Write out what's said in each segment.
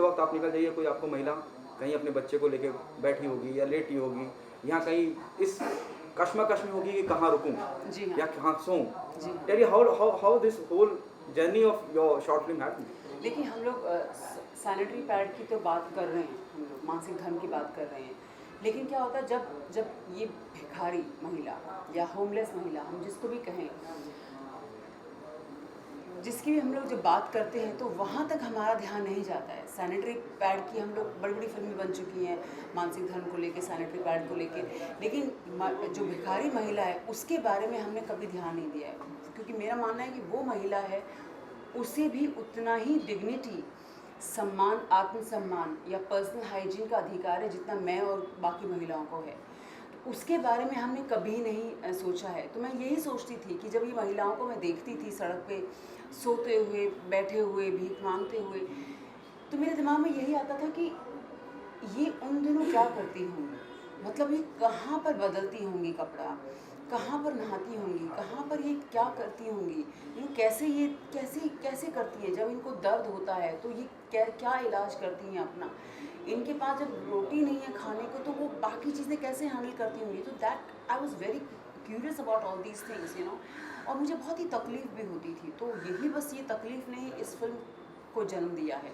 करते वक्त आप निकल जाइए, कोई आपको महिला कहीं अपने बच्चे को लेके बैठी होगी या लेटी होगी, यहाँ कहीं इस कश्मकश में होगी कि कहाँ रुकूं जी हाँ। या कहाँ सोऊं। जी। Tell you how this whole journey of your short film happened. देखिए हम लोग सैनिटरी पैड की तो बात कर रहे हैं, हम लोग मानसिक धर्म की बात कर रहे हैं, लेकिन क्या होता है जब जब ये भिखारी महिला या होमलेस महिला, हम जिसको भी कहें, जिसकी भी हम लोग जब बात करते हैं तो वहाँ तक हमारा ध्यान नहीं जाता है। सैनिटरी पैड की हम लोग बड़ी बड़ी फिल्में बन चुकी हैं मानसिक धर्म को लेके, सैनिटरी पैड को लेके, लेकिन जो भिखारी महिला है उसके बारे में हमने कभी ध्यान नहीं दिया है, क्योंकि मेरा मानना है कि वो महिला है, उसे भी उतना ही डिग्निटी, सम्मान, आत्मसम्मान या पर्सनल हाइजीन का अधिकार है जितना मैं और बाकी महिलाओं को है। तो उसके बारे में हमने कभी नहीं सोचा है। तो मैं यही सोचती थी कि जब ये महिलाओं को मैं देखती थी सड़क पे सोते हुए, बैठे हुए, भीख मांगते हुए, तो मेरे दिमाग में यही आता था कि ये उन दिनों क्या करती होंगी, मतलब ये कहाँ पर बदलती होंगी कपड़ा, कहाँ पर नहाती होंगी, कहाँ पर ये क्या करती होंगी, कैसे ये कैसे कैसे करती हैं, जब इनको दर्द होता है तो ये क्या इलाज करती हैं अपना, इनके पास जब रोटी नहीं है खाने को तो वो बाकी चीज़ें कैसे हैंडल करती होंगी। तो that I was very curious about all these things, you know, और मुझे बहुत ही तकलीफ़ भी होती थी। तो यही बस ये तकलीफ़ ने ही इस फिल्म को जन्म दिया है।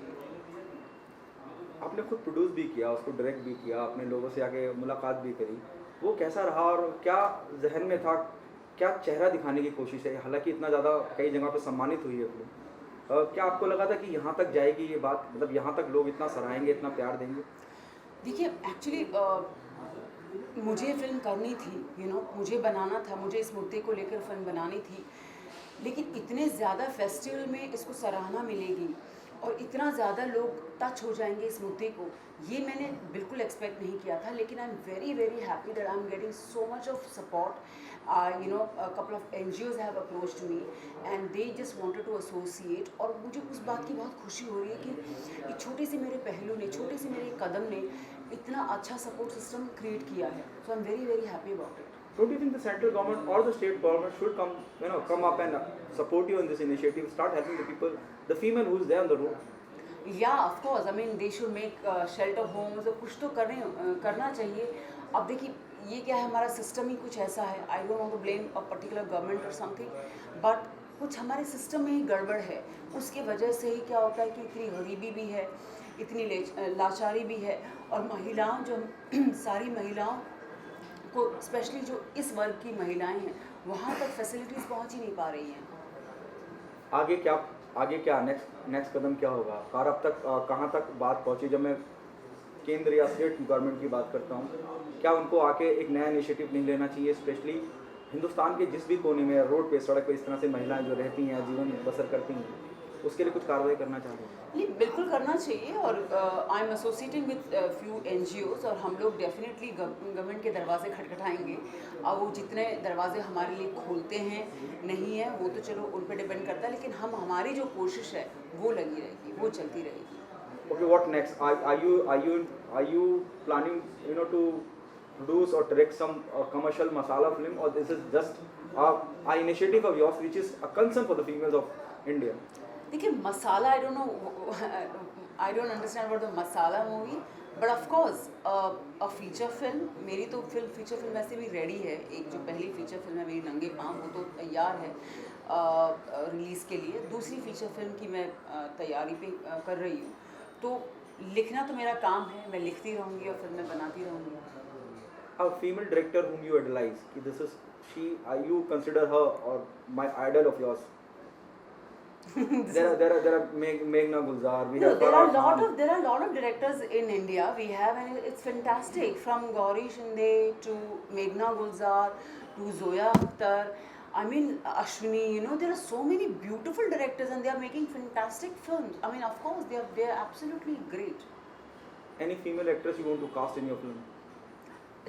आपने खुद प्रोड्यूस भी किया, उसको डायरेक्ट भी किया, आपने लोगों से आके मुलाकात भी करी, वो कैसा रहा और क्या जहन में था, क्या चेहरा दिखाने की कोशिश है? हालांकि इतना ज़्यादा कई जगह पे सम्मानित हुई है फिल्म, क्या आपको लगा था कि यहाँ तक जाएगी ये बात, मतलब यहाँ तक लोग इतना सराहेंगे, इतना प्यार देंगे? देखिए एक्चुअली मुझे फ़िल्म करनी थी, यू नो, मुझे बनाना था, मुझे इस मुद्दे को लेकर फ़िल्म बनानी थी, लेकिन इतने ज़्यादा फेस्टिवल में इसको सराहना मिलेगी और इतना ज़्यादा लोग टच हो जाएंगे इस मुद्दे को, ये मैंने बिल्कुल एक्सपेक्ट नहीं किया था। लेकिन आई am very very happy that I am getting so much of support. You know, a couple of NGOs have approached me and they just wanted to associate, और मुझे उस बात की बहुत खुशी हो रही है कि एक छोटे से मेरे पहलू ने, छोटे से मेरे कदम ने इतना अच्छा सपोर्ट सिस्टम क्रिएट किया है। So I am very very happy about it. Don't you think the central government or the state government should come up and support you in this initiative, start helping the people, the female who is there on the road? या of course, I mean they should make shelter homes, और कुछ तो करना चाहिए। अब देखिए ये क्या है, हमारा सिस्टम ही कुछ ऐसा है, I don't want to blame a particular government और समथिंग, बट कुछ हमारे सिस्टम में ही गड़बड़ है। उसकी वजह से ही क्या होता है कि इतनी गरीबी भी है, इतनी लाचारी भी है, और महिलाओं जो सारी महिलाओं को, स्पेशली जो इस वर्ग की महिलाएं हैं, वहाँ तक फैसिलिटीज़ पहुँच ही नहीं पा रही हैं। आगे क्या नेक्स्ट कदम क्या होगा? और अब तक कहाँ तक बात पहुँची? जब मैं केंद्र या स्टेट गवर्नमेंट की बात करता हूँ, क्या उनको आके एक नया इनिशिएटिव नहीं लेना चाहिए, स्पेशली हिंदुस्तान के जिस भी कोने में, रोड पे, सड़क पे इस तरह से महिलाएं जो रहती हैं, जीवन बसर करती हैं, उसके लिए कुछ कार्रवाई करना चाह रहे हैं? ये बिल्कुल करना चाहिए, और I am associating with few NGOs, और हम लोग डेफिनेटली गवर्नमेंट के दरवाजे खटखटाएंगे। अब वो जितने दरवाजे हमारे लिए खोलते हैं नहीं है वो तो चलो उन पर डिपेंड करता है, लेकिन हमारी जो कोशिश है वो लगी रहेगी, वो चलती रहेगी। Okay, what next? Are you planning, to produce or direct some commercial masala film, or this is just a initiative of yours which is a concern for the females of India? देखिए masala, I don't know, I don't understand what the masala movie, but of course a feature film, मेरी तो feature film वैसे भी ready है। एक जो पहली feature film है मेरी नंगे पाँव, वो तो तैयार है रिलीज़ के लिए। दूसरी फीचर फिल्म की मैं तैयारी पे कर रही हूँ। तो लिखना तो मेरा काम है, मैं लिखती रहूँगी और फिल्में बनाती रहूँगी। A female director whom you idolize, this is she, you consider her or my idol of yours? there are Meghna Gulzar, we No, have there are Farah Khan. there are lot of directors in India we have, and it's fantastic, from Gauri Shinde to Meghna Gulzar to Zoya Akhtar, I mean Ashwini, you know, there are so many beautiful directors and they are making fantastic films. I mean, of course they are absolutely great. Any female actress you want to cast in your film?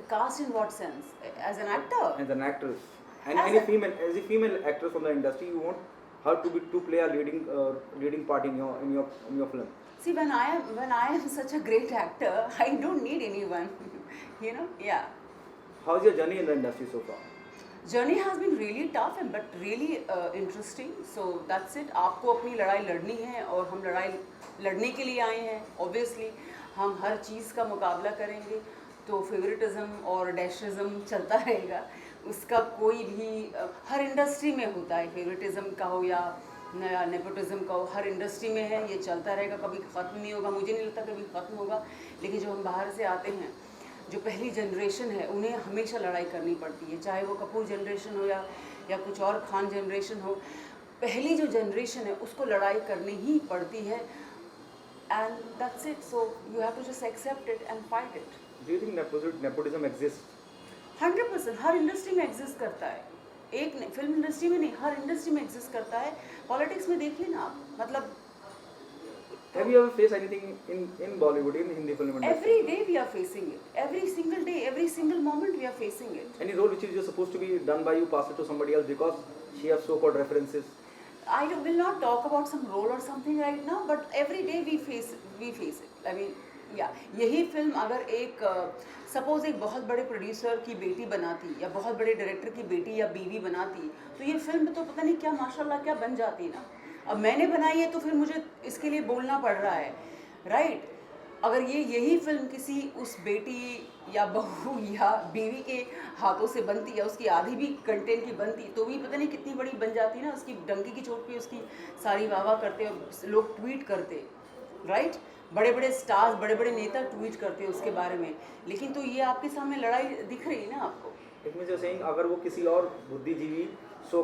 Cast in what sense? As an actor? As an actress. And As any a- female actress from the industry you want her to play a leading part in your film? See, when I am such a great actor, I don't need anyone. You know, yeah. How's your journey in the industry so far? Journey has been really tough but really interesting. So that's it. आपको अपनी लड़ाई लड़नी है और हम लड़ाई लड़ने के लिए आए हैं, ऑब्वियसली हम हर चीज़ का मुकाबला करेंगे, तो फेवरेटिज्म और डैशिज्म चलता रहेगा। उसका कोई भी हर इंडस्ट्री में होता है, फेवरेटिज्म का हो या नेपोटिज्म का हो, हर इंडस्ट्री में है, ये चलता रहेगा, कभी ख़त्म नहीं होगा, मुझे नहीं लगता कभी ख़त्म होगा। लेकिन जो हम बाहर से आते हैं, जो पहली जनरेशन है, उन्हें हमेशा लड़ाई करनी पड़ती है, चाहे वो कपूर जनरेशन हो या कुछ और खान जनरेशन हो। पहली जो जनरेशन है उसको लड़ाई करनी ही पड़ती है, and that's it. So you have to just accept it and fight it. Do you think nepotism exist? 100% हर इंडस्ट्री में एग्जिस्ट करता है, एक नहीं, फिल्म इंडस्ट्री में नहीं, हर इंडस्ट्री में एग्जिस्ट करता है। पॉलिटिक्स में देख लेना आप, मतलब Have you ever faced anything in Bollywood, in Hindi film industry? every day we are facing it, every single day, every single moment we are facing it. Any role which is just supposed to be done by you, pass it to somebody else because she has so-called references? Will not talk about some role or something right now, but every day we face it. I mean, yeah, यही film अगर एक suppose एक बहुत बड़े producer की बेटी बनाती या बहुत बड़े डायरेक्टर की बेटी या बीवी बनाती, तो ये फिल्म तो पता नहीं क्या माशाल्लाह क्या बन जाती ना। अब मैंने बनाई है तो फिर मुझे इसके लिए बोलना पड़ रहा है, राइट? अगर यही फिल्म किसी उस बेटी या बहू या बीवी के हाथों से बनती या उसकी आधी भी कंटेंट की बनती, तो भी पता नहीं कितनी बड़ी बन जाती ना। उसकी डंकी की चोट पे उसकी सारी वाह करते और लोग ट्वीट करते, राइट? बड़े बड़े स्टार्स, बड़े बड़े नेता ट्वीट करते हैं उसके बारे में, लेकिन तो ये आपके सामने लड़ाई दिख रही है ना आपको। It means you're saying अगर वो किसी और बुद्धिजीवी so